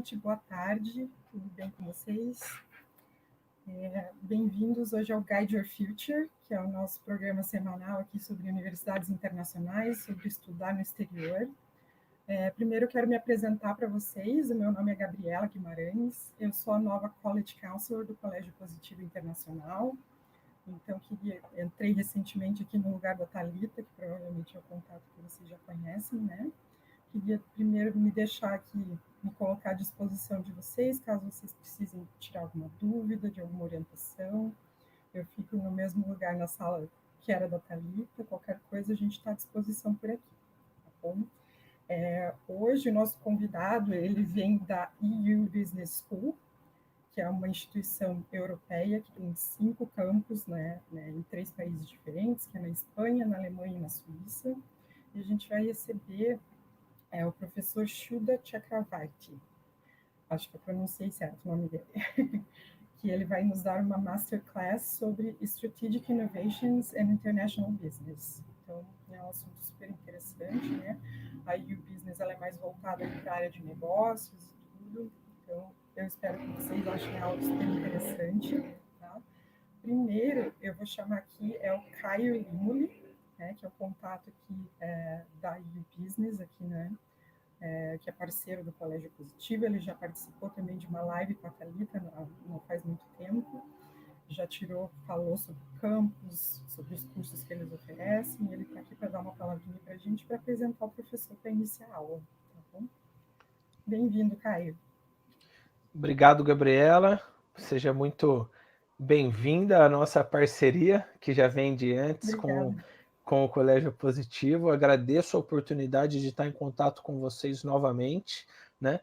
gente, boa tarde, tudo bem com vocês? Bem-vindos hoje ao Guide Your Future, que é o nosso programa semanal aqui sobre universidades internacionais, sobre estudar no exterior. Primeiro eu quero me apresentar para vocês, o meu nome é Gabriela Guimarães, eu sou a nova College Counselor do Colégio Positivo Internacional, então entrei recentemente aqui no lugar da Thalita, que provavelmente é o contato que vocês já conhecem, né? Queria primeiro me deixar aqui, me colocar à disposição de vocês, caso vocês precisem tirar alguma dúvida, de alguma orientação. Eu fico no mesmo lugar na sala que era da Thalita, qualquer coisa a gente está à disposição por aqui, tá bom? Hoje o nosso convidado, ele vem da EU Business School, que é uma instituição europeia que tem 5 campos, né, em 3 países diferentes, que é na Espanha, na Alemanha e na Suíça. E a gente vai receber o professor Suddha Chakravartti, acho que eu pronunciei certo o nome dele, que ele vai nos dar uma masterclass sobre Strategic Innovations and International Business. Então, é um assunto super interessante, né? A EU Business ela é mais voltada para a área de negócios e tudo, então eu espero que vocês achem algo super interessante, tá? Primeiro, eu vou chamar aqui o Caio Limoli, né, que é o contato aqui da EU Business, aqui, né, que é parceiro do Colégio Positivo. Ele já participou também de uma live com a Thalita não faz muito tempo, já falou sobre o campus, sobre os cursos que eles oferecem, e ele está aqui para dar uma palavrinha para a gente, para apresentar o professor para iniciar a aula, tá bom? Bem-vindo, Caio. Obrigado, Gabriela. Seja muito bem-vinda à nossa parceria, que já vem de antes com o Colégio Positivo. Agradeço a oportunidade de estar em contato com vocês novamente, né?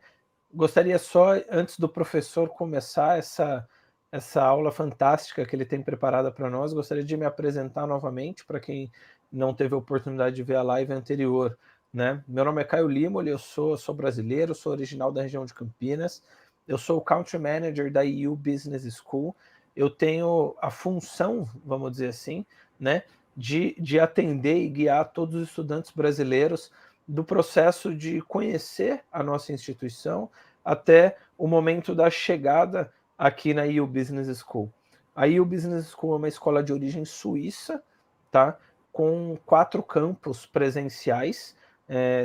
Gostaria só, antes do professor começar essa aula fantástica que ele tem preparada para nós, gostaria de me apresentar novamente para quem não teve a oportunidade de ver a live anterior, né? Meu nome é Caio Limoli, eu sou brasileiro, sou original da região de Campinas. Eu sou o Country Manager da EU Business School. Eu tenho a função, vamos dizer assim, né, de atender e guiar todos os estudantes brasileiros do processo de conhecer a nossa instituição até o momento da chegada aqui na EU Business School. A EU Business School é uma escola de origem suíça, tá, com 4 campos presenciais,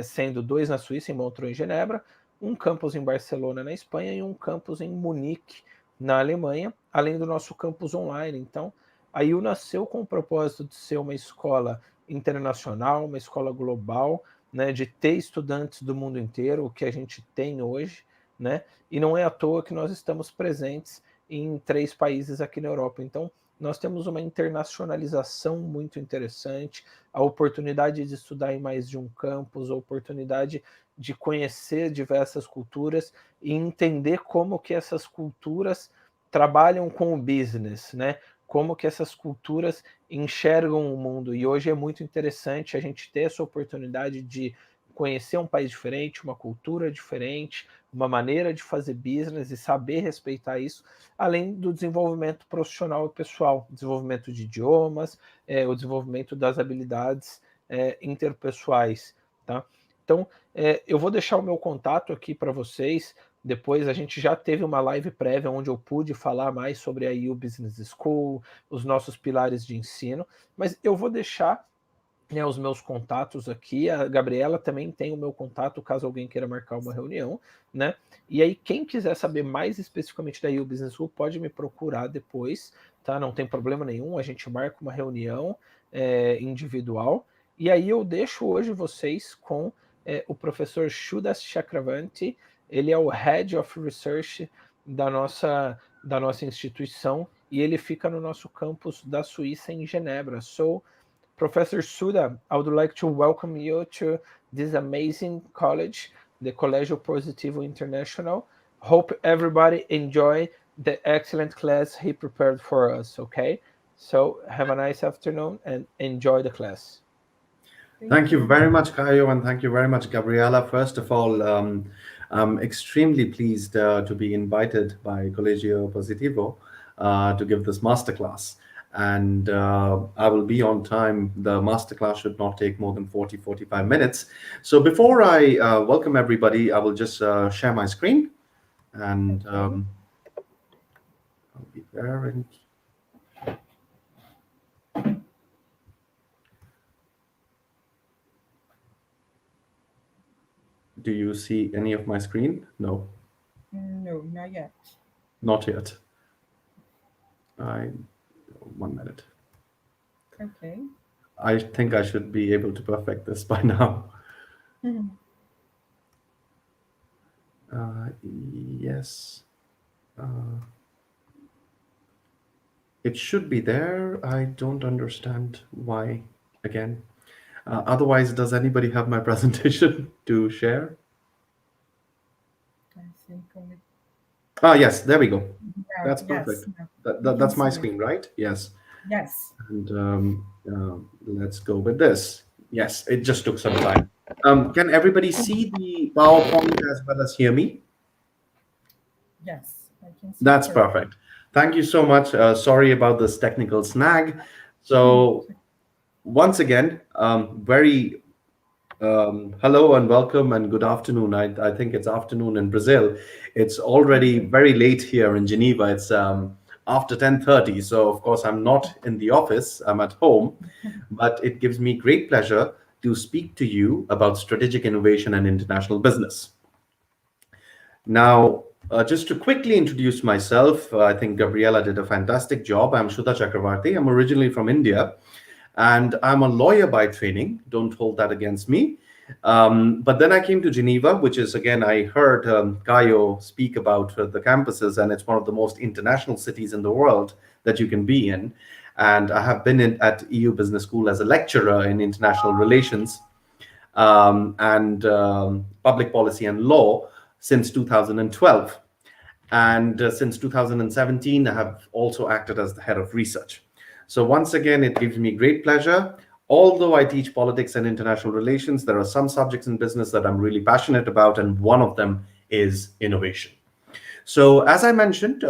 sendo 2 na Suíça, em Montreux e Genebra, um campus em Barcelona, na Espanha, e um campus em Munique, na Alemanha, além do nosso campus online. Então, a EU nasceu com o propósito de ser uma escola internacional, uma escola global, né, de ter estudantes do mundo inteiro, o que a gente tem hoje, né, e não é à toa que nós estamos presentes em 3 países aqui na Europa. Então, nós temos uma internacionalização muito interessante, a oportunidade de estudar em mais de um campus, a oportunidade de conhecer diversas culturas e entender como que essas culturas trabalham com o business, né? Como que essas culturas enxergam o mundo. E hoje é muito interessante a gente ter essa oportunidade de conhecer um país diferente, uma cultura diferente, uma maneira de fazer business e saber respeitar isso, além do desenvolvimento profissional e pessoal, desenvolvimento de idiomas, o desenvolvimento das habilidades interpessoais, tá? Então, eu vou deixar o meu contato aqui para vocês. Depois a gente já teve uma live prévia onde eu pude falar mais sobre a EU Business School, os nossos pilares de ensino, mas eu vou deixar os meus contatos aqui. A Gabriela também tem o meu contato, caso alguém queira marcar uma reunião, né? E aí, quem quiser saber mais especificamente da EU Business School, pode me procurar depois, tá? Não tem problema nenhum, a gente marca uma reunião individual. E aí eu deixo hoje vocês com o professor Suddha Chakravartti. Ele é o Head of Research da nossa instituição e ele fica no nosso campus da Suíça, em Genebra. So, Professor Suddha, I would like to welcome you to this amazing college, the Colégio Positivo International. Hope everybody enjoy the excellent class he prepared for us, okay? So have a nice afternoon and enjoy the class. Thank you very much, Caio, and thank you very much, Gabriela. First of all, I'm extremely pleased to be invited by Colégio Positivo to give this masterclass. And I will be on time. The masterclass should not take more than 40-45 minutes. So before I welcome everybody, I will just share my screen. And I'll be there. Do you see any of my screen? No. No, not yet. Not yet. 1 minute. Okay. I think I should be able to perfect this by now. Yes. It should be there. I don't understand why again. Otherwise, does anybody have my presentation to share? I think only... Yes, there we go. Yeah, that's perfect. Yes, that's my screen, right? Yes. Yes. And let's go with this. Yes, it just took some time. Can everybody see the PowerPoint as well as hear me? Yes, I can see. That's perfect. Thank you so much. Sorry about this technical snag. So once again, very hello and welcome and good afternoon. I think it's afternoon in Brazil. It's already very late here in Geneva. It's after 10:30. So of course I'm not in the office. I'm at home, but it gives me great pleasure to speak to you about strategic innovation and international business. Now, just to quickly introduce myself, I think Gabriela did a fantastic job. I'm Suddha Chakravartti. I'm originally from India, and I'm a lawyer by training. Don't hold that against me. But then I came to Geneva, which is, again, I heard Kayo speak about the campuses, and it's one of the most international cities in the world that you can be in. And I have been at EU Business School as a lecturer in international relations and public policy and law since 2012. And since 2017, I have also acted as the head of research. So once again, it gives me great pleasure. Although I teach politics and international relations, there are some subjects in business that I'm really passionate about, and one of them is innovation. So as I mentioned,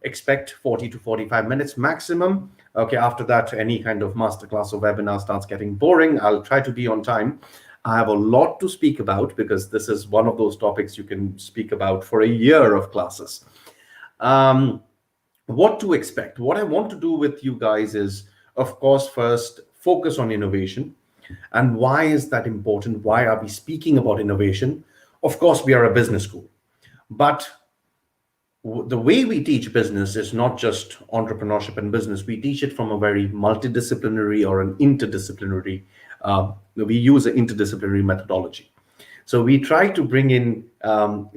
expect 40 to 45 minutes maximum. Okay, after that, any kind of masterclass or webinar starts getting boring. I'll try to be on time. I have a lot to speak about because this is one of those topics you can speak about for a year of classes. What to expect? What I want to do with you guys is, of course, first focus on innovation. And why is that important? Why are we speaking about innovation? Of course, we are a business school. But the way we teach business is not just entrepreneurship and business. We teach it from a very multidisciplinary or an interdisciplinary, we use an interdisciplinary methodology. So we try to bring in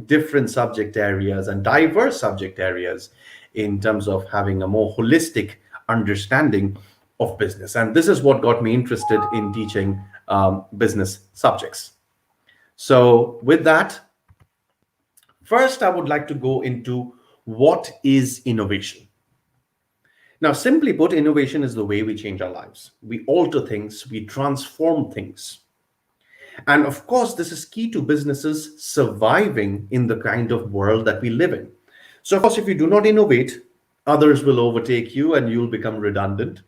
different subject areas and diverse subject areas in terms of having a more holistic understanding of business. And this is what got me interested in teaching business subjects. So with that, first, I would like to go into what is innovation. Now, simply put, innovation is the way we change our lives. We alter things, we transform things. And of course, this is key to businesses surviving in the kind of world that we live in. So of course, if you do not innovate, others will overtake you and you'll become redundant.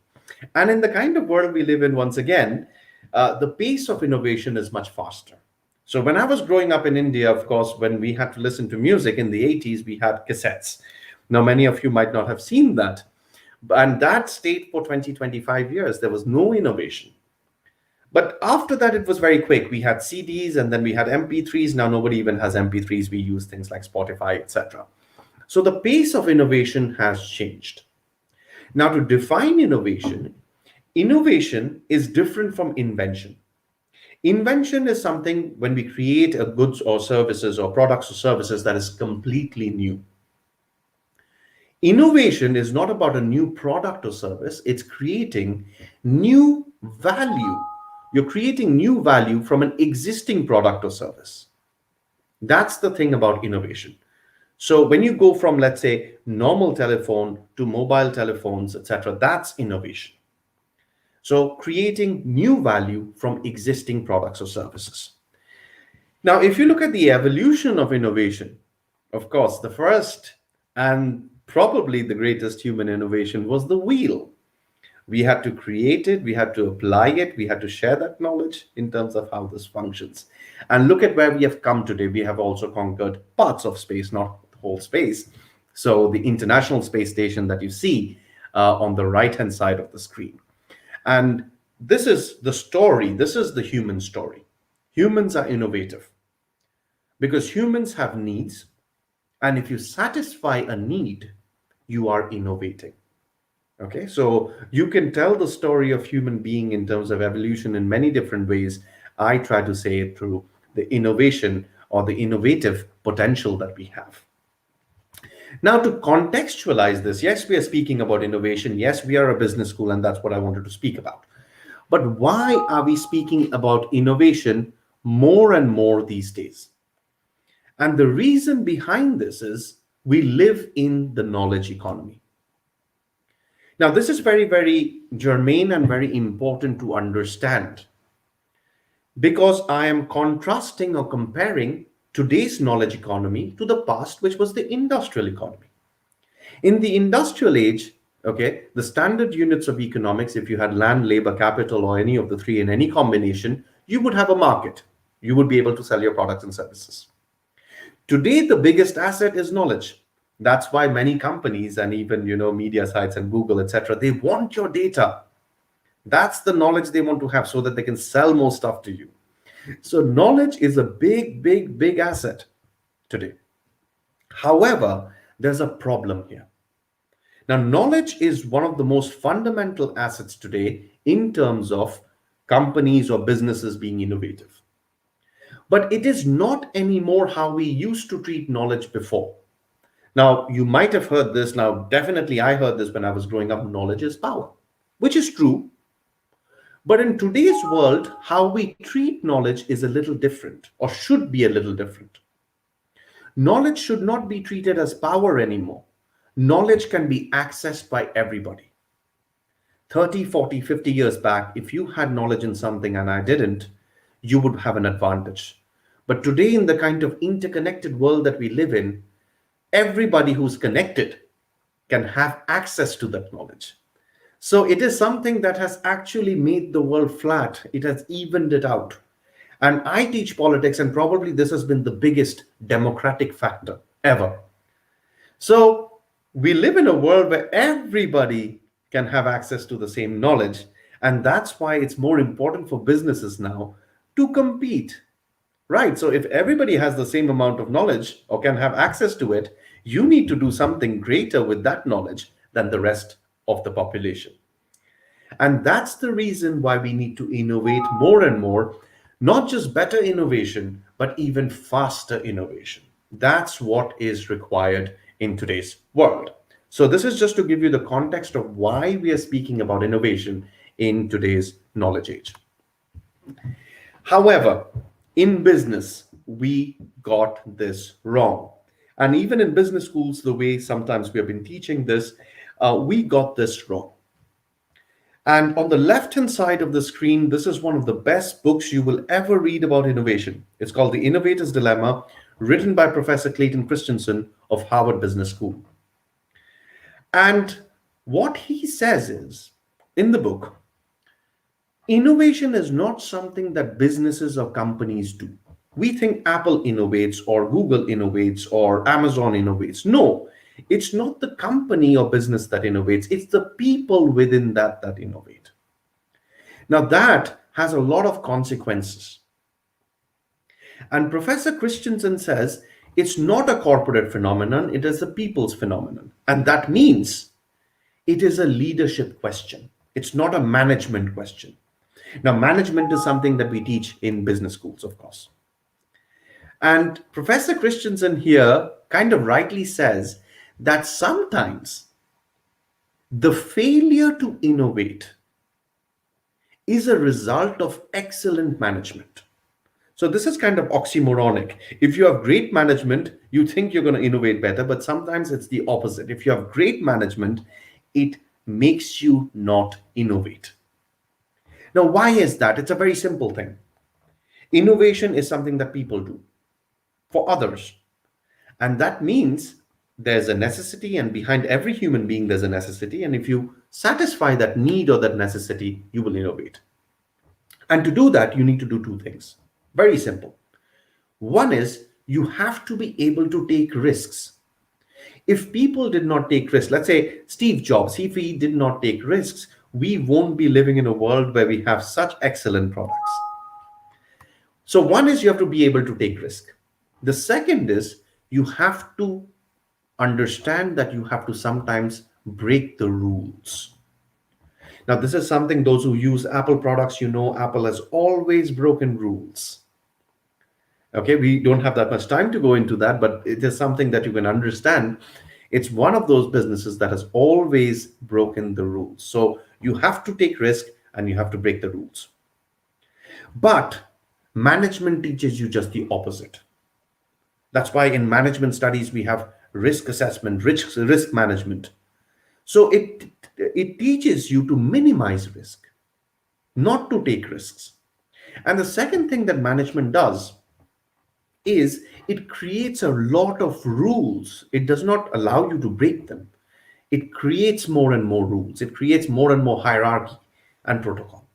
And in the kind of world we live in, once again, the pace of innovation is much faster. So when I was growing up in India, of course, when we had to listen to music in the 80s, we had cassettes. Now, many of you might not have seen that. And that stayed for 20, 25 years. There was no innovation. But after that, it was very quick. We had CDs and then we had MP3s. Now nobody even has MP3s. We use things like Spotify, etc. So the pace of innovation has changed. Now, to define innovation, innovation is different from invention. Invention is something when we create a goods or services or products or services that is completely new. Innovation is not about a new product or service. It's creating new value. You're creating new value from an existing product or service. That's the thing about innovation. So when you go from, let's say, normal telephone to mobile telephones, etc., that's innovation. So creating new value from existing products or services. Now, if you look at the evolution of innovation, of course, the first and probably the greatest human innovation was the wheel. We had to create it, we had to apply it, we had to share that knowledge in terms of how this functions. And look at where we have come today. We have also conquered parts of space, not the whole space. So the International Space Station that you see on the right-hand side of the screen. And this is the story, this is the human story. Humans are innovative because humans have needs. And if you satisfy a need, you are innovating. Okay, so you can tell the story of human being in terms of evolution in many different ways. I try to say it through the innovation or the innovative potential that we have. Now, to contextualize this, yes, we are speaking about innovation. Yes, we are a business school, and that's what I wanted to speak about. But why are we speaking about innovation more and more these days? And the reason behind this is we live in the knowledge economy. Now, this is very, very germane and very important to understand because I am contrasting or comparing today's knowledge economy to the past, which was the industrial economy. In the industrial age, okay, the standard units of economics, if you had land, labor, capital, or any of the three in any combination, you would have a market. You would be able to sell your products and services. Today, the biggest asset is knowledge. That's why many companies and even, media sites and Google, etc., they want your data. That's the knowledge they want to have so that they can sell more stuff to you. So knowledge is a big, big, big asset today. However, there's a problem here. Now, knowledge is one of the most fundamental assets today in terms of companies or businesses being innovative. But it is not anymore how we used to treat knowledge before. Now, you might have heard this. Now, definitely I heard this when I was growing up. Knowledge is power, which is true. But in today's world, how we treat knowledge is a little different, or should be a little different. Knowledge should not be treated as power anymore. Knowledge can be accessed by everybody. 30, 40, 50 years back, if you had knowledge in something and I didn't, you would have an advantage. But today, in the kind of interconnected world that we live in, everybody who's connected can have access to that knowledge. So it is something that has actually made the world flat. It has evened it out. And I teach politics, and probably this has been the biggest democratic factor ever. So we live in a world where everybody can have access to the same knowledge. And that's why it's more important for businesses now to compete. Right. So if everybody has the same amount of knowledge or can have access to it, you need to do something greater with that knowledge than the rest of the population. And that's the reason why we need to innovate more and more, not just better innovation, but even faster innovation. That's what is required in today's world. So this is just to give you the context of why we are speaking about innovation in today's knowledge age. However, in business, we got this wrong. And even in business schools, the way sometimes we have been teaching this, we got this wrong. And on the left-hand side of the screen, this is one of the best books you will ever read about innovation. It's called The Innovators Dilemma, written by Professor Clayton Christensen of Harvard Business School. And what he says is, in the book, innovation is not something that businesses or companies do. We think Apple innovates or Google innovates or Amazon innovates. No, it's not the company or business that innovates. It's the people within that innovate. Now that has a lot of consequences. And Professor Christensen says it's not a corporate phenomenon. It is a people's phenomenon. And that means it is a leadership question. It's not a management question. Now, management is something that we teach in business schools, of course. And Professor Christensen here kind of rightly says that sometimes the failure to innovate is a result of excellent management. So this is kind of oxymoronic. If you have great management, you think you're going to innovate better, but sometimes it's the opposite. If you have great management, it makes you not innovate. Now, why is that? It's a very simple thing. Innovation is something that people do for others. And that means there's a necessity, and behind every human being, there's a necessity. And if you satisfy that need or that necessity, you will innovate. And to do that, you need to do two things. Very simple. One is you have to be able to take risks. If people did not take risks, let's say Steve Jobs, if he did not take risks, we won't be living in a world where we have such excellent products. So one is you have to be able to take risk. The second is you have to understand that you have to sometimes break the rules. Now, this is something those who use Apple products, Apple has always broken rules. Okay, we don't have that much time to go into that, but it is something that you can understand. It's one of those businesses that has always broken the rules. So you have to take risk and you have to break the rules. But management teaches you just the opposite. That's why in management studies, we have risk assessment, risk management. So it teaches you to minimize risk, not to take risks. And the second thing that management does is it creates a lot of rules. It does not allow you to break them. It creates more and more rules. It creates more and more hierarchy and protocol.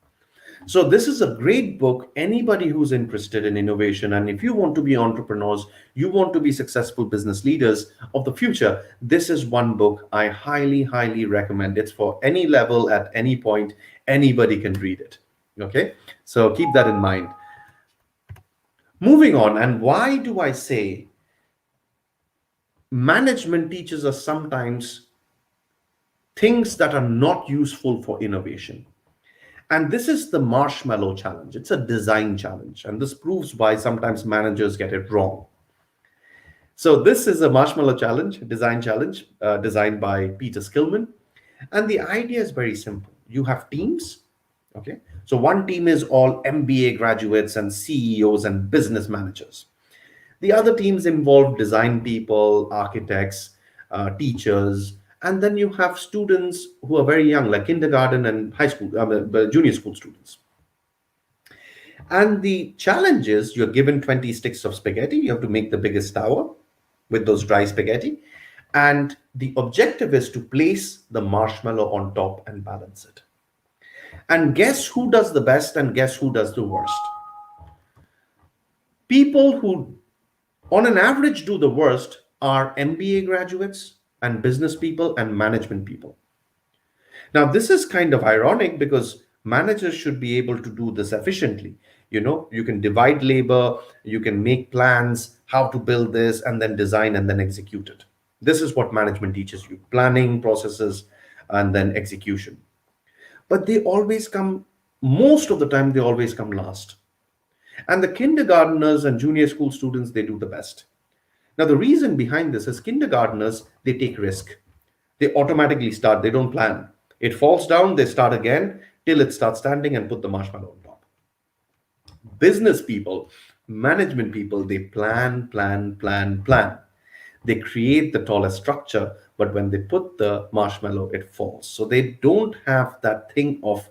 So this is a great book. Anybody who's interested in innovation, and if you want to be entrepreneurs, you want to be successful business leaders of the future, this is one book I highly, highly recommend. It's for any level at any point. Anybody can read it. Okay, so keep that in mind. Moving on, and why do I say management teaches us sometimes things that are not useful for innovation? And this is the marshmallow challenge. It's a design challenge. And this proves why sometimes managers get it wrong. So this is a marshmallow challenge, design challenge, designed by Peter Skillman. And the idea is very simple. You have teams. Okay. So one team is all MBA graduates and CEOs and business managers. The other teams involve design people, architects, teachers, and then you have students who are very young, like kindergarten and high school, junior school students. And the challenge is you're given 20 sticks of spaghetti. You have to make the biggest tower with those dry spaghetti. And the objective is to place the marshmallow on top and balance it. And guess who does the best and guess who does the worst? People who, on an average, do the worst are MBA graduates and business people and management people. Now, this is kind of ironic because managers should be able to do this efficiently. You can divide labor, you can make plans, how to build this, and then design and then execute it. This is what management teaches you: planning, processes, and then execution. But they always come, most of the time, they always come last. And the kindergartners and junior school students, they do the best. Now, the reason behind this is kindergartners, they take risk. They automatically start, they don't plan. It falls down, they start again till it starts standing and put the marshmallow on top. Business people, management people, they plan. They create the tallest structure, but when they put the marshmallow, it falls. So they don't have that thing of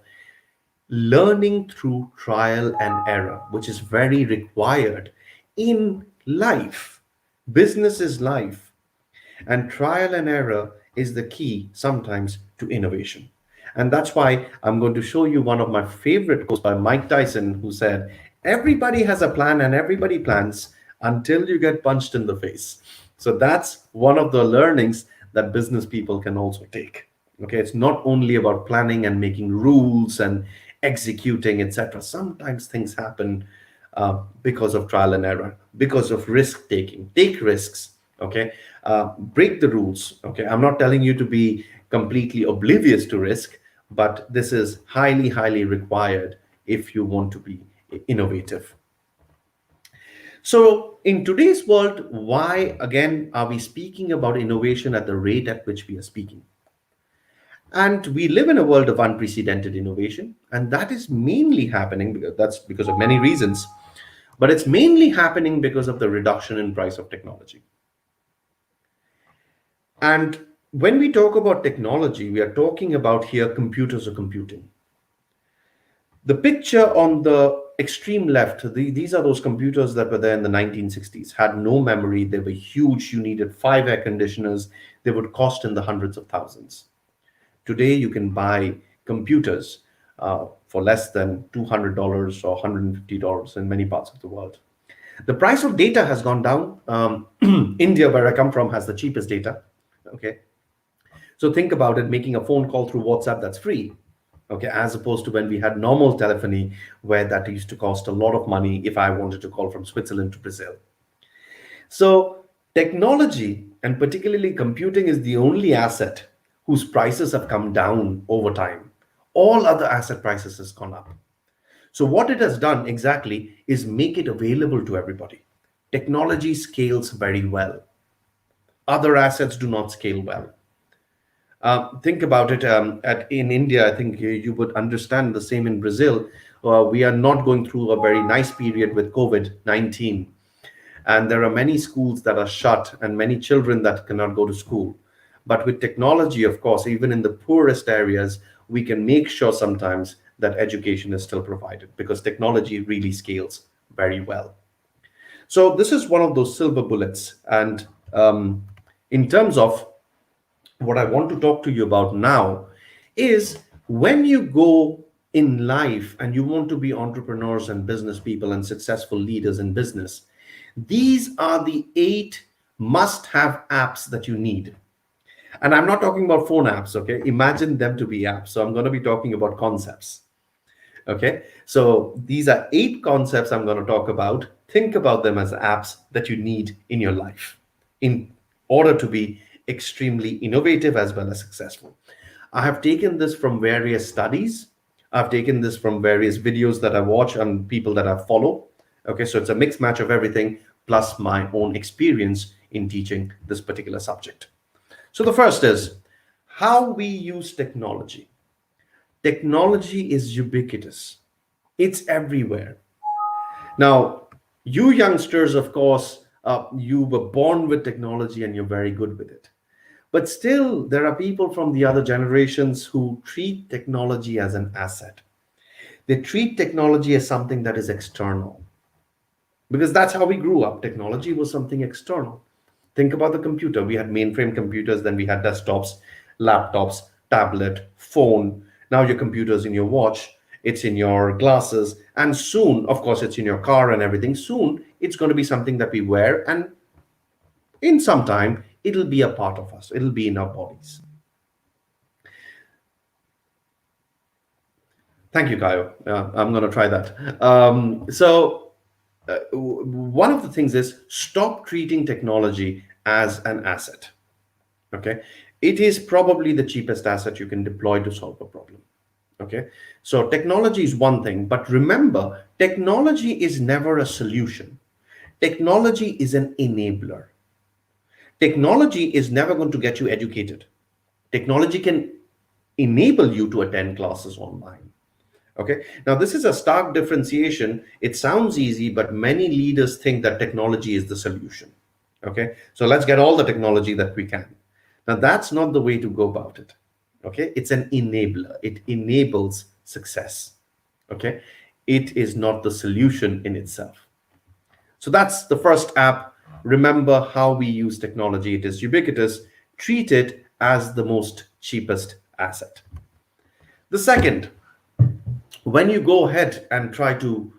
learning through trial and error, which is very required in life. Business is life, and trial and error is the key sometimes to innovation. And that's why I'm going to show you one of my favorite quotes by Mike Tyson, who said, "Everybody has a plan and everybody plans until you get punched in the face." So that's one of the learnings that business people can also take. Okay, it's not only about planning and making rules and executing, etc. Sometimes things happen because of trial and error, because of risk taking. Take risks. Okay, break the rules. Okay, I'm not telling you to be completely oblivious to risk, but this is highly, highly required if you want to be innovative. So in today's world, why again are we speaking about innovation at the rate at which we are speaking? And we live in a world of unprecedented innovation, and that is mainly happening because of many reasons, but it's mainly happening because of the reduction in price of technology. And when we talk about technology, we are talking about here computers or computing. The picture on the extreme left, these are those computers that were there in the 1960s, had no memory, they were huge, you needed 5 air conditioners, they would cost in the hundreds of thousands. Today, you can buy computers for less than $200 or $150 in many parts of the world. The price of data has gone down. India, where I come from, has the cheapest data. Okay, so think about it, making a phone call through WhatsApp, that's free. Okay, as opposed to when we had normal telephony, where that used to cost a lot of money if I wanted to call from Switzerland to Brazil. So technology, and particularly computing, is the only asset whose prices have come down over time. All other asset prices has gone up. So what it has done exactly is make it available to everybody. Technology scales very well. Other assets do not scale well. Think about it. In India, I think you would understand the same in Brazil. We are not going through a very nice period with COVID-19. And there are many schools that are shut and many children that cannot go to school. But with technology, of course, even in the poorest areas, we can make sure sometimes that education is still provided because technology really scales very well. So this is one of those silver bullets. And in terms of what I want to talk to you about now is when you go in life and you want to be entrepreneurs and business people and successful leaders in business, these are the 8 must-have apps that you need. And I'm not talking about phone apps, okay? Imagine them to be apps. So I'm going to be talking about concepts. Okay, so these are 8 concepts I'm going to talk about. Think about them as apps that you need in your life in order to be extremely innovative as well as successful. I have taken this from various studies. I've taken this from various videos that I watch and people that I follow. Okay, so it's a mixed match of everything plus my own experience in teaching this particular subject. So the first is how we use technology. Technology is ubiquitous. It's everywhere. Now, you youngsters, of course, you were born with technology and you're very good with it. But still, there are people from the other generations who treat technology as an asset. They treat technology as something that is external. Because that's how we grew up. Technology was something external. Think about the computer. We had mainframe computers, then we had desktops, laptops, tablet, phone. Now your computer's in your watch, it's in your glasses, and soon, of course, it's in your car and everything. Soon, it's going to be something that we wear, and in some time, it'll be a part of us. It'll be in our bodies. Thank you, Kayo. I'm going to try that. One of the things is stop treating technology as an asset. Okay, it is probably the cheapest asset you can deploy to solve a problem. Okay, so technology is one thing, but remember, technology is never a solution. Technology is an enabler. Technology is never going to get you educated. Technology can enable you to attend classes online. Okay, now this is a stark differentiation. It sounds easy, but many leaders think that technology is the solution. Okay, so let's get all the technology that we can. Now that's not the way to go about it. Okay, it's an enabler. It enables success. Okay, it is not the solution in itself. So that's the first app. Remember how we use technology. It is ubiquitous. Treat it as the most cheapest asset. The second, when you go ahead and try to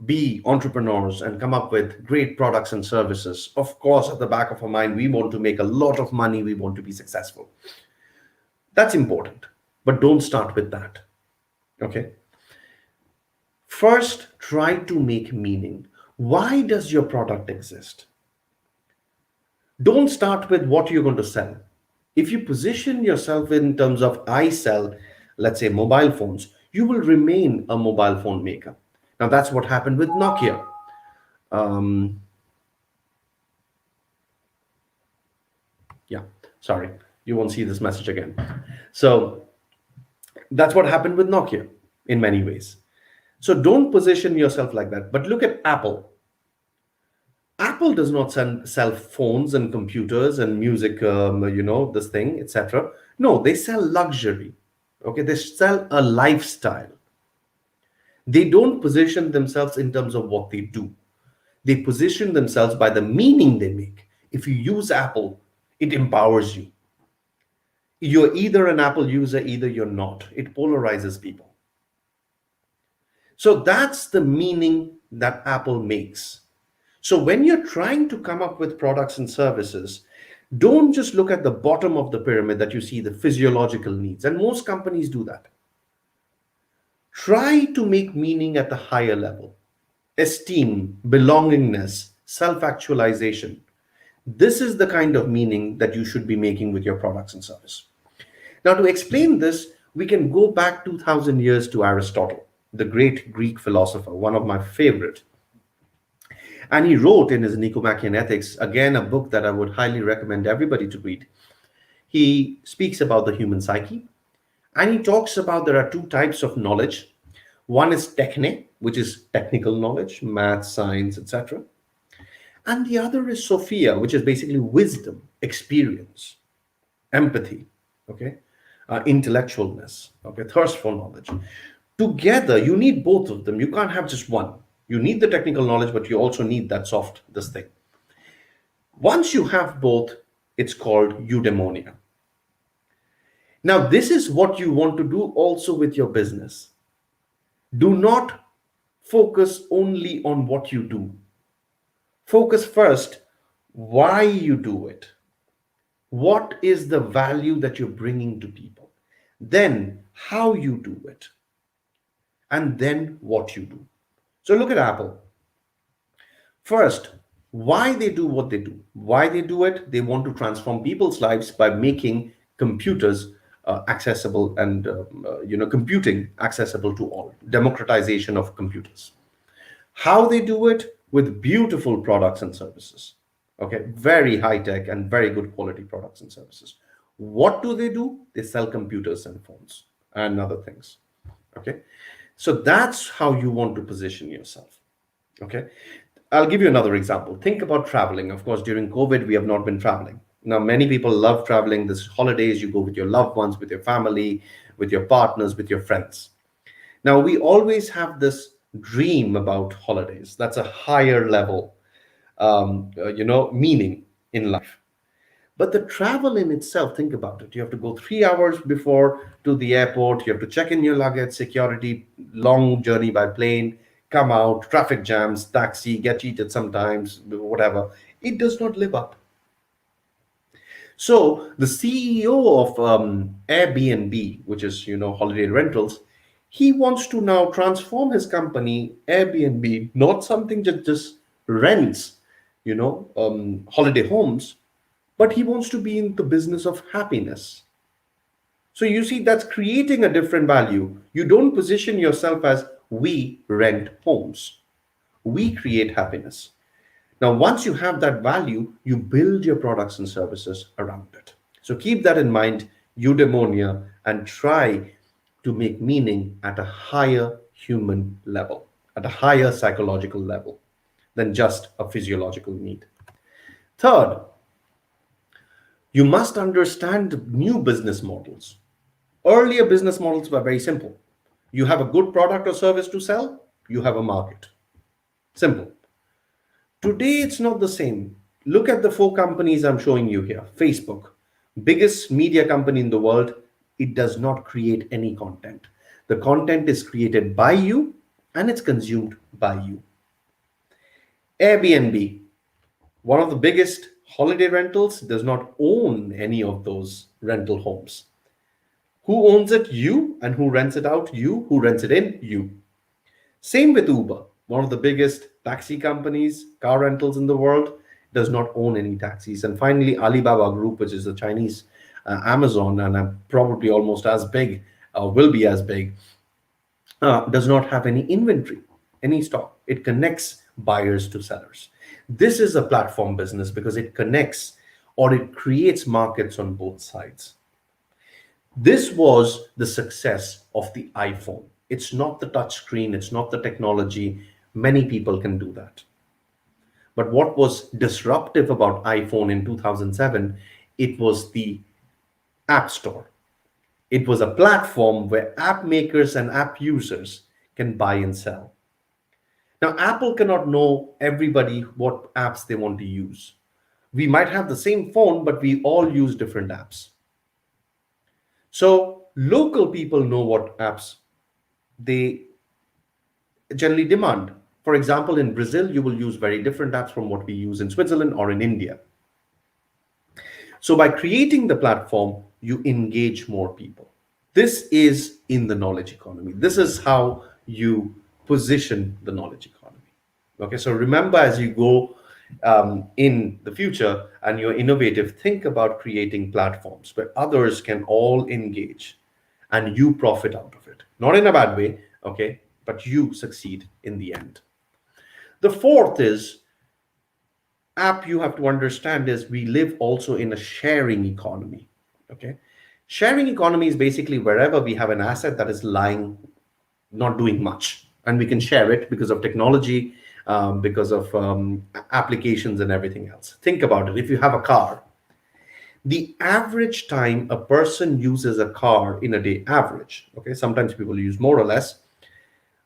be entrepreneurs and come up with great products and services, of course, at the back of our mind, we want to make a lot of money. We want to be successful. That's important, but don't start with that. Okay. First, try to make meaning. Why does your product exist? Don't start with what you're going to sell. If you position yourself in terms of I sell, let's say mobile phones, you will remain a mobile phone maker. Now that's what happened with Nokia. Sorry, you won't see this message again. So that's what happened with Nokia in many ways. So don't position yourself like that. But look at Apple. Apple does not sell phones and computers and music, this thing, etc. No, they sell luxury. Okay, they sell a lifestyle. They don't position themselves in terms of what they do. They position themselves by the meaning they make. If you use Apple, it empowers you. You're either an Apple user, either you're not. It polarizes people. So that's the meaning that Apple makes. So when you're trying to come up with products and services, don't just look at the bottom of the pyramid that you see the physiological needs. And most companies do that. Try to make meaning at the higher level. Esteem, belongingness, self-actualization. This is the kind of meaning that you should be making with your products and service. Now, to explain this, we can go back 2,000 years to Aristotle, the great Greek philosopher, one of my favorite. And he wrote in his Nicomachean Ethics, again, a book that I would highly recommend everybody to read. He speaks about the human psyche, and he talks about there are two types of knowledge. One is techne, which is technical knowledge, math, science, etc. And the other is Sophia, which is basically wisdom, experience, empathy, okay, intellectualness, okay, thirst for knowledge. Together, you need both of them. You can't have just one. You need the technical knowledge, but you also need that this thing. Once you have both, it's called eudaimonia. Now, this is what you want to do also with your business. Do not focus only on what you do. Focus first why you do it. What is the value that you're bringing to people? Then how you do it. And then what you do. So look at Apple. First, why they do what they do. Why they do it? They want to transform people's lives by making computers accessible and computing accessible to all. Democratization of computers. How they do it? With beautiful products and services. Okay, very high tech and very good quality products and services. What do? They sell computers and phones and other things. Okay, so that's how you want to position yourself. Okay, I'll give you another example. Think about traveling. Of course, during COVID, we have not been traveling. Now, many people love traveling. This holidays, you go with your loved ones, with your family, with your partners, with your friends. Now, we always have this dream about holidays. That's a higher level, meaning in life. But the travel in itself, think about it. You have to go 3 hours before to the airport. You have to check in your luggage, security, long journey by plane, come out, traffic jams, taxi, get cheated sometimes, whatever. It does not live up. So the CEO of Airbnb, which is, holiday rentals, he wants to now transform his company, Airbnb, not something that just rents, holiday homes, but he wants to be in the business of happiness. So you see, that's creating a different value. You don't position yourself as we rent homes. We create happiness. Now, once you have that value, you build your products and services around it. So keep that in mind, eudaimonia, and try to make meaning at a higher human level, at a higher psychological level than just a physiological need. Third, you must understand new business models. Earlier business models were very simple. You have a good product or service to sell, you have a market. Simple. Today, it's not the same. Look at the 4 companies I'm showing you here. Facebook, biggest media company in the world, it does not create any content. The content is created by you and it's consumed by you. Airbnb, one of the biggest holiday rentals, does not own any of those rental homes. Who owns it? You. And who rents it out? You. Who rents it in? You. Same with Uber, one of the biggest taxi companies, car rentals in the world, does not own any taxis. And finally, Alibaba Group, which is a Chinese Amazon, and probably almost as big, will be as big, does not have any inventory, any stock. It connects buyers to sellers. This is a platform business because it connects or it creates markets on both sides. This was the success of the iPhone. It's not the touch screen, it's not the technology. Many people can do that. But what was disruptive about iPhone in 2007, it was the App Store. It was a platform where app makers and app users can buy and sell. Now, Apple cannot know everybody what apps they want to use. We might have the same phone, but we all use different apps. So local people know what apps they generally demand. For example, in Brazil, you will use very different apps from what we use in Switzerland or in India. So by creating the platform, you engage more people. This is in the knowledge economy. This is how you position the knowledge economy. Okay, so remember, as you go in the future and you're innovative, think about creating platforms where others can all engage and you profit out of it. Not in a bad way, okay, but you succeed in the end. The fourth is, app you have to understand is we live also in a sharing economy. Okay, sharing economy is basically wherever we have an asset that is lying, not doing much, and we can share it because of technology, because of applications and everything else. Think about it. If you have a car, the average time a person uses a car in a day, average, okay, sometimes people use more or less,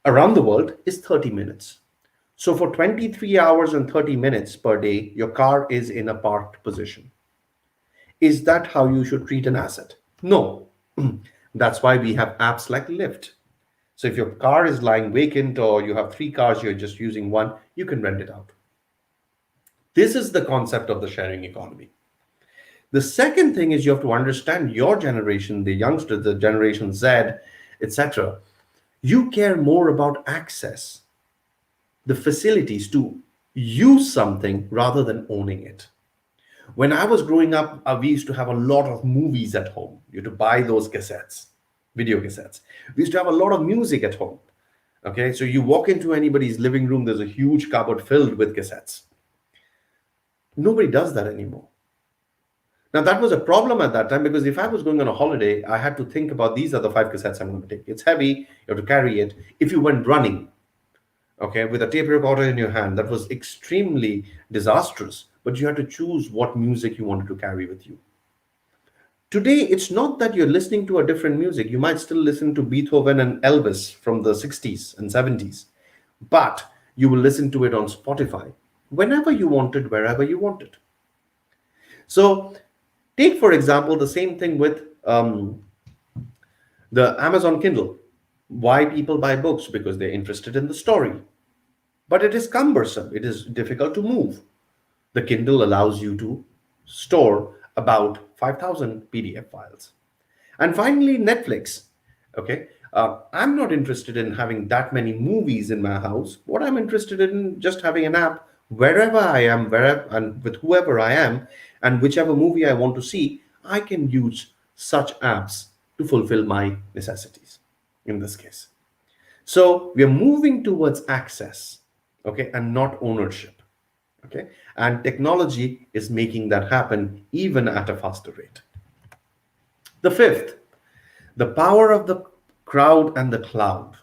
around the world is 30 minutes. So for 23 hours and 30 minutes per day, your car is in a parked position. Is that how you should treat an asset? No. That's why we have apps like Lyft. So if your car is lying vacant or you have 3 cars, you're just using one, you can rent it out. This is the concept of the sharing economy. The second thing is you have to understand your generation, the youngsters, the generation Z, etc. You care more about access, the facilities to use something rather than owning it. When I was growing up, we used to have a lot of movies at home. You had to buy those cassettes, video cassettes. We used to have a lot of music at home. Okay, so you walk into anybody's living room, there's a huge cupboard filled with cassettes. Nobody does that anymore. Now, that was a problem at that time, because if I was going on a holiday, I had to think about, these are the 5 cassettes I'm going to take. It's heavy, you have to carry it. If you went running, okay, with a tape recorder in your hand, that was extremely disastrous, but you had to choose what music you wanted to carry with you. Today, it's not that you're listening to a different music. You might still listen to Beethoven and Elvis from the 60s and 70s, but you will listen to it on Spotify whenever you wanted, wherever you wanted. So take, for example, the same thing with the Amazon Kindle. Why people buy books? Because they're interested in the story. But it is cumbersome. It is difficult to move. The Kindle allows you to store about 5,000 PDF files. And finally, Netflix. Okay, I'm not interested in having that many movies in my house. What I'm interested in, just having an app wherever I am, wherever and with whoever I am, and whichever movie I want to see, I can use such apps to fulfill my necessities in this case. So we are moving towards access, okay, and not ownership, okay? And technology is making that happen even at a faster rate. The fifth, the power of the crowd and the cloud.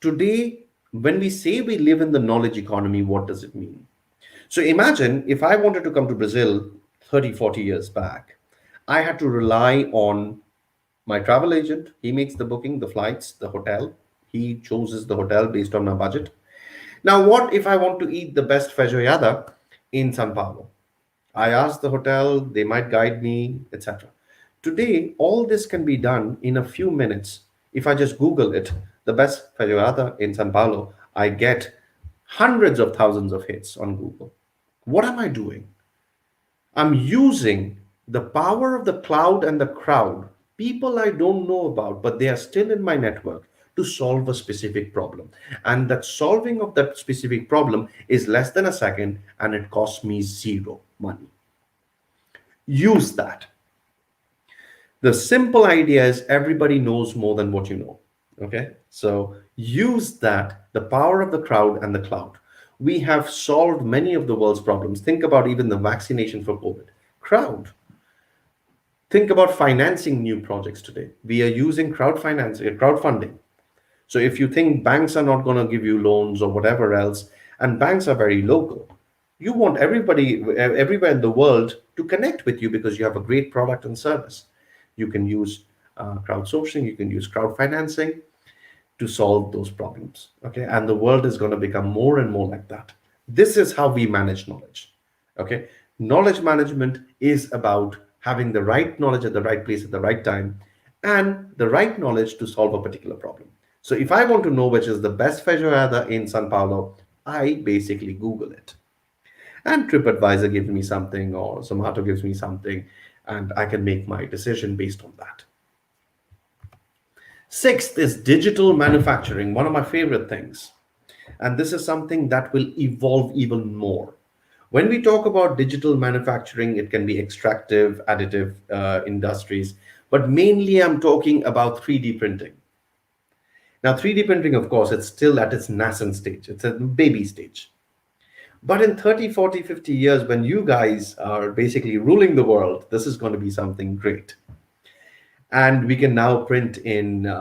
Today, when we say we live in the knowledge economy, what does it mean? So imagine if I wanted to come to Brazil 30, 40 years back, I had to rely on my travel agent. He makes the booking, the flights, the hotel. He chooses the hotel based on my budget. Now, what if I want to eat the best feijoada in São Paulo? I ask the hotel, they might guide me, etc. Today, all this can be done in a few minutes. If I just Google it, the best feijoada in São Paulo, I get hundreds of thousands of hits on Google. What am I doing? I'm using the power of the cloud and the crowd, people I don't know about, but they are still in my network, to solve a specific problem. And that solving of that specific problem is less than a second, and it costs me zero money. Use that. The simple idea is everybody knows more than what you know. Okay, so use that, the power of the crowd and the cloud. We have solved many of the world's problems. Think about even the vaccination for COVID. Crowd. Think about financing new projects today. We are using crowdfunding. So if you think banks are not going to give you loans or whatever else, and banks are very local, you want everybody everywhere in the world to connect with you because you have a great product and service. You can use crowdsourcing, you can use crowd financing. to solve those problems. Okay, and the world is going to become more and more like that. This is how we manage knowledge. Okay, knowledge management is about having the right knowledge at the right place at the right time, and the right knowledge to solve a particular problem. So if I want to know which is the best feijoada in Sao Paulo, I basically Google it. And TripAdvisor gives me something, or Zomato gives me something, and I can make my decision based on that. Sixth is digital manufacturing, one of my favorite things. And this is something that will evolve even more. When we talk about digital manufacturing, it can be extractive, additive industries, but mainly I'm talking about 3D printing. Now, 3D printing, of course, it's still at its nascent stage. It's at the baby stage. But in 30, 40, 50 years, when you guys are basically ruling the world, this is going to be something great. And we can now print in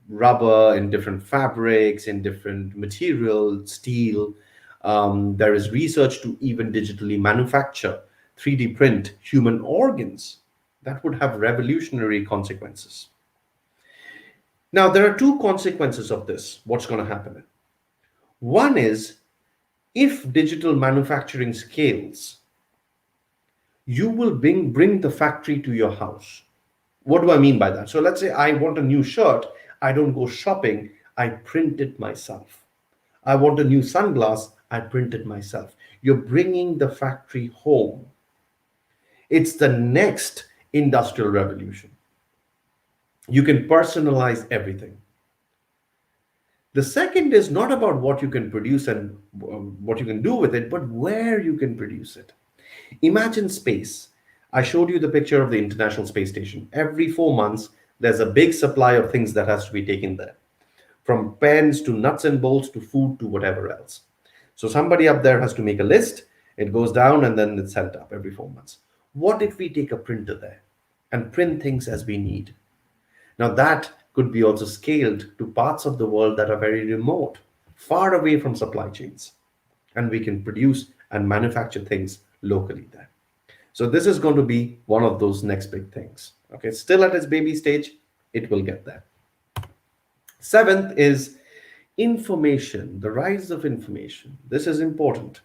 rubber, in different fabrics, in different material, steel. There is research to even digitally manufacture, 3D print human organs. That would have revolutionary consequences. Now, there are two consequences of this. What's going to happen? One is, if digital manufacturing scales, you will bring the factory to your house. What do I mean by that? So let's say I want a new shirt. I don't go shopping. I print it myself. I want a new sunglass. I print it myself. You're bringing the factory home. It's the next industrial revolution. You can personalize everything. The second is not about what you can produce and what you can do with it, but where you can produce it. Imagine space. I showed you the picture of the International Space Station. Every 4 months, there's a big supply of things that has to be taken there, from pens to nuts and bolts to food to whatever else. So somebody up there has to make a list. It goes down and then it's sent up every 4 months. What if we take a printer there and print things as we need? Now that could be also scaled to parts of the world that are very remote, far away from supply chains. And we can produce and manufacture things locally there. So this is going to be one of those next big things. Okay, still at its baby stage, it will get there. Seventh is information, the rise of information. This is important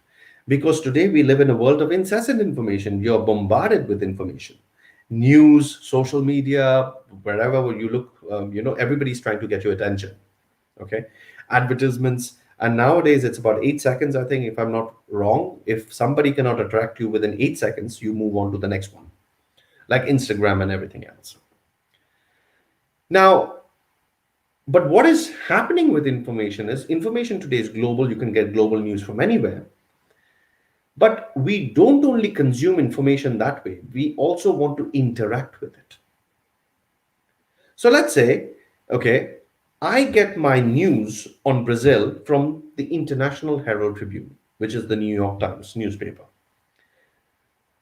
because today we live in a world of incessant information. You're bombarded with information. News, social media, wherever you look, everybody's trying to get your attention. Okay, advertisements, and nowadays it's about 8 seconds. I think, if I'm not wrong, if somebody cannot attract you within 8 seconds, you move on to the next one, like Instagram and everything else. Now, but what is happening with information is information today is global. You can get global news from anywhere. But we don't only consume information that way, we also want to interact with it. So let's say, okay, I get my news on Brazil from the International Herald Tribune, which is the New York Times newspaper.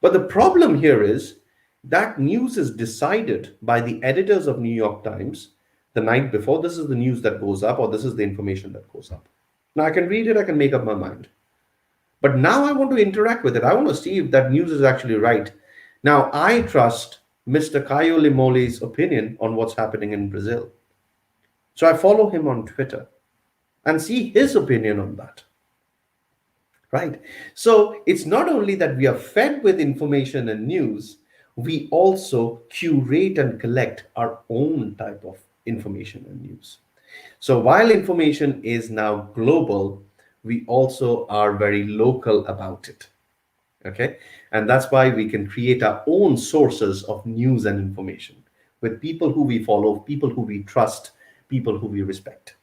But the problem here is that news is decided by the editors of New York Times the night before. This is the news that goes up, or this is the information that goes up. Now I can read it, I can make up my mind. But now I want to interact with it. I want to see if that news is actually right. Now I trust Mr. Caio Limole's opinion on what's happening in Brazil. So I follow him on Twitter and see his opinion on that. Right? So it's not only that we are fed with information and news, we also curate and collect our own type of information and news. So while information is now global, we also are very local about it. Okay, and that's why we can create our own sources of news and information with people who we follow, people who we trust, people who we respect.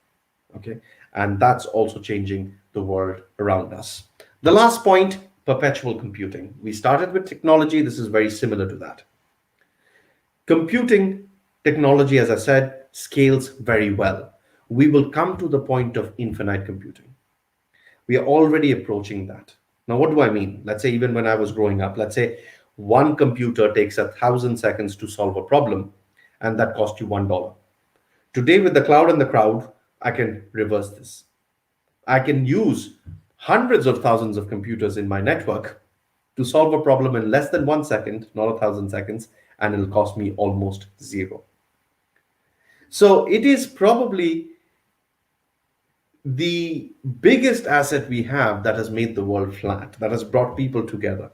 Okay, and that's also changing the world around us. The last point, perpetual computing. We started with technology. This is very similar to that. Computing technology, as I said, scales very well. We will come to the point of infinite computing. We are already approaching that. Now, what do I mean? Let's say even when I was growing up, let's say one computer takes 1,000 seconds to solve a problem, and that cost you $1. Today, with the cloud and the crowd, I can reverse this. I can use hundreds of thousands of computers in my network to solve a problem in less than 1 second, not 1,000 seconds, and it'll cost me almost zero. So it is probably the biggest asset we have that has made the world flat, that has brought people together.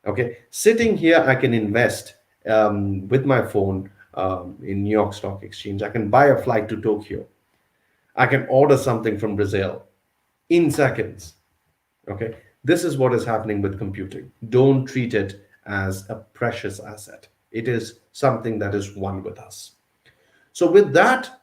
Okay, sitting here, I can invest with my phone in New York Stock Exchange. I can buy a flight to Tokyo. I can order something from Brazil in seconds. Okay, this is what is happening with computing. Don't treat it as a precious asset. It is something that is one with us. So with that,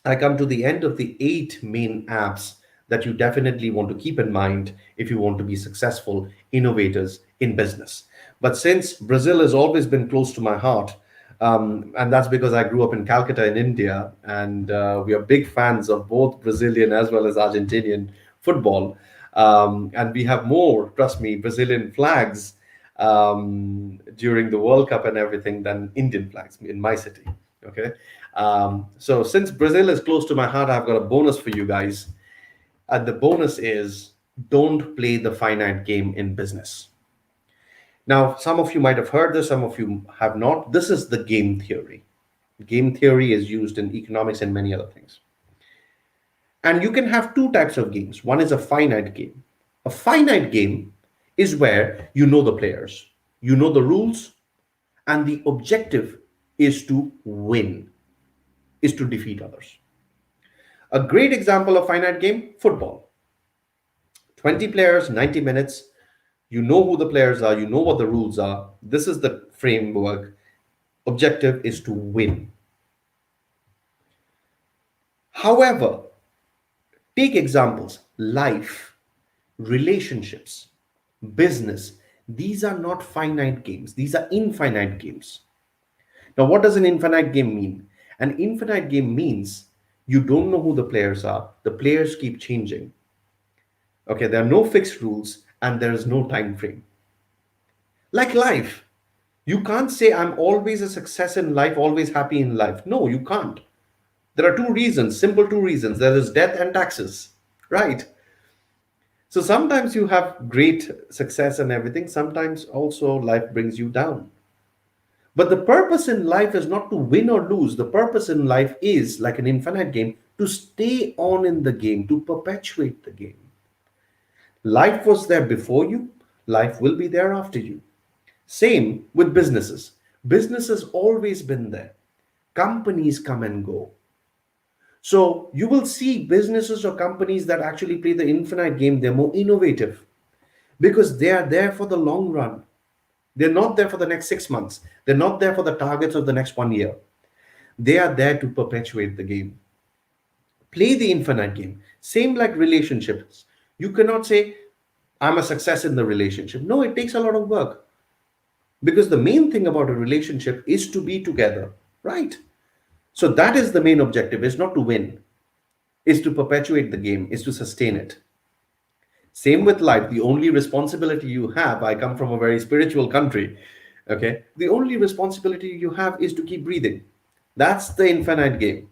I come to the end of the 8 main apps that you definitely want to keep in mind if you want to be successful innovators in business. But since Brazil has always been close to my heart, and that's because I grew up in Calcutta in India, and we are big fans of both Brazilian as well as Argentinian football. And we have more, trust me, Brazilian flags during the World Cup and everything than Indian flags in my city. Okay. So since Brazil is close to my heart, I've got a bonus for you guys. And the bonus is, don't play the finite game in business. Now, some of you might have heard this, some of you have not. This is the game theory. Game theory is used in economics and many other things. And you can have 2 types of games. One is a finite game. A finite game is where you know the players, you know the rules, and the objective is to win, is to defeat others. A great example of finite game, football. 20 players, 90 minutes. You know who the players are. You know what the rules are. This is the framework. Objective is to win. However, take examples, life, relationships, business. These are not finite games. These are infinite games. Now, what does an infinite game mean? An infinite game means you don't know who the players are. The players keep changing. Okay, there are no fixed rules and there is no time frame. Like life, you can't say I'm always a success in life, always happy in life. No, you can't. There are 2 reasons, simple 2 reasons. There is death and taxes, right? So sometimes you have great success and everything. Sometimes also life brings you down. But the purpose in life is not to win or lose. The purpose in life is, like an infinite game, to stay on in the game, to perpetuate the game. Life was there before you. Life will be there after you. Same with businesses. Business has always been there. Companies come and go. So you will see businesses or companies that actually play the infinite game. They're more innovative because they are there for the long run. They're not there for the next 6 months. They're not there for the targets of the next 1 year. They are there to perpetuate the game. Play the infinite game. Same like relationships. You cannot say, I'm a success in the relationship. No, it takes a lot of work. Because the main thing about a relationship is to be together, right? So that is the main objective, is not to win, is to perpetuate the game, is to sustain it. Same with life. The only responsibility you have, I come from a very spiritual country, okay? The only responsibility you have is to keep breathing. That's the infinite game,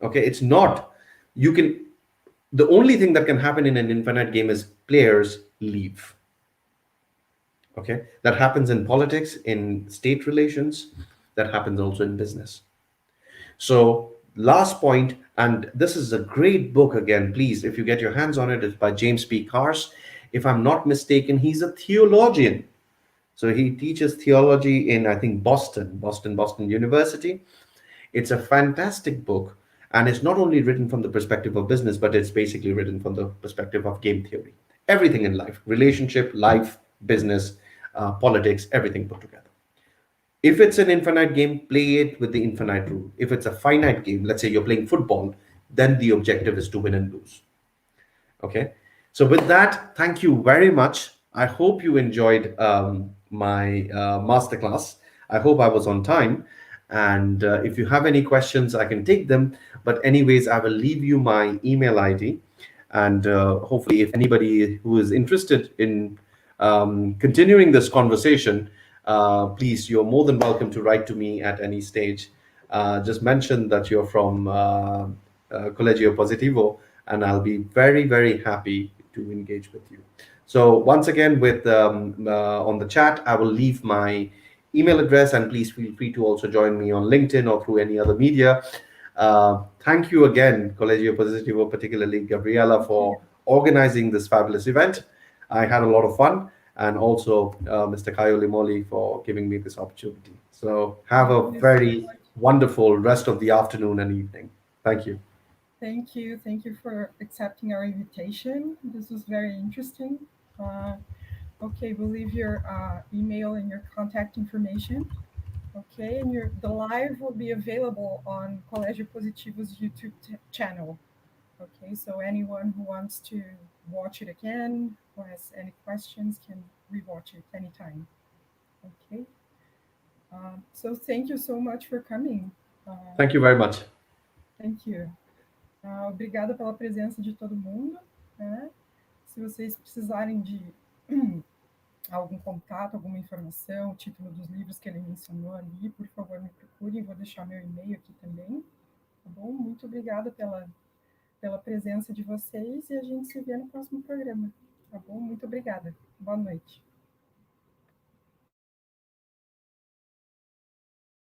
okay? It's not, the only thing that can happen in an infinite game is players leave, okay? That happens in politics, in state relations, that happens also in business. So last point, and this is a great book again, please, if you get your hands on it, it's by James P. Cars. If I'm not mistaken, he's a theologian. So he teaches theology in, I think, Boston University. It's a fantastic book. And it's not only written from the perspective of business, but it's basically written from the perspective of game theory. Everything in life, relationship, life, business, politics, everything put together. If it's an infinite game, play it with the infinite rule. If it's a finite game, let's say you're playing football, then the objective is to win and lose. Okay. So with that, thank you very much. I hope you enjoyed my masterclass. I hope I was on time. And if you have any questions, I can take them. But anyways, I will leave you my email ID. And hopefully, if anybody who is interested in continuing this conversation, please, you're more than welcome to write to me at any stage. Just mention that you're from Colégio Positivo, and I'll be very, very happy to engage with you. So once again, on the chat, I will leave my email address, and please feel free to also join me on LinkedIn or through any other media. Thank you again, Colégio Positivo, particularly Gabriela, for organizing this fabulous event. I had a lot of fun, and also Mr. Caio Limoli for giving me this opportunity. So have a very wonderful rest of the afternoon and evening. Thank you. Thank you. Thank you for accepting our invitation. This was very interesting. Okay, we'll leave your email and your contact information. Okay, and the live will be available on Colégio Positivo's YouTube channel. Okay, so anyone who wants to watch it again or has any questions can rewatch it anytime. Okay. So thank you so much for coming. Thank you very much. Thank you. Obrigada pela presença de todo mundo, né? Se vocês precisarem de algum contato, alguma informação, o título dos livros que ele mencionou ali, por favor, me procurem. Vou deixar meu e-mail aqui também. Tá bom? Muito obrigada pela presença de vocês e a gente se vê no próximo programa. Tá bom? Muito obrigada. Boa noite.